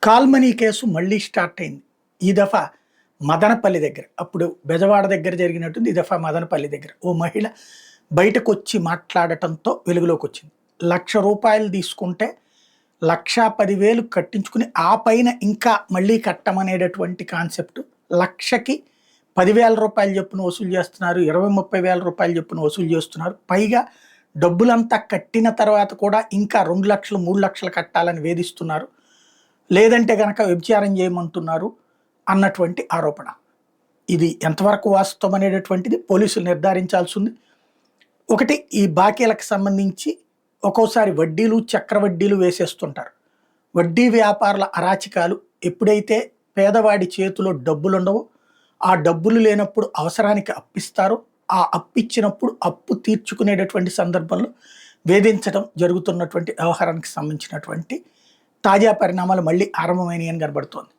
Call money case మళ్ళీ start అయింది. ఈ దఫా మదనపల్లి దగ్గర. అప్పుడు బెజవాడ దగ్గర జరిగినట్టుంది. ఈ దఫా మదనపల్లి దగ్గర. ఓ మహిళ బయటకొచ్చి మాట్లాడటంతో వెలుగులోకొచ్చింది. రూ. 1,00,000 తీసుకుంటే 1,10,000 కట్టించుకుని ఆ పైన ఇంకా మళ్ళీ కట్టమనేటటువంటి కాన్సెప్ట్. లక్షకి రూ. 10,000 చొప్పున వసూలు చేస్తున్నారు. 20,000-30,000 రూపాయలు చొప్పున వసూలు చేస్తున్నారు. పైగా డబ్బులంతా కట్టిన తర్వాత కూడా ఇంకా 2,00,000, 3,00,000 కట్టాలని వేధిస్తున్నారు. లేదంటే గనక వ్యభిచారం చేయమంటున్నారు అన్నటువంటి ఆరోపణ. ఇది ఎంతవరకు వాస్తవం అనేటటువంటిది పోలీసులు నిర్ధారించాల్సి ఉంది. ఒకటి, ఈ బాకీలకు సంబంధించి ఒక్కోసారి వడ్డీలు, చక్రవడ్డీలు వేసేస్తుంటారు. వడ్డీ వ్యాపారుల అరాచకాలు. ఎప్పుడైతే పేదవాడి చేతిలో డబ్బులుండవో, ఆ డబ్బులు లేనప్పుడు అవసరానికి అప్పిస్తారో, ఆ అప్పిచ్చినప్పుడు అప్పు తీర్చుకునేటటువంటి సందర్భంలో వేధించడం జరుగుతున్నటువంటి వ్యవహారానికి సంబంధించినటువంటి తాజా పరిణామాలు మళ్ళీ ఆరంభమైనాయని కనబడుతోంది.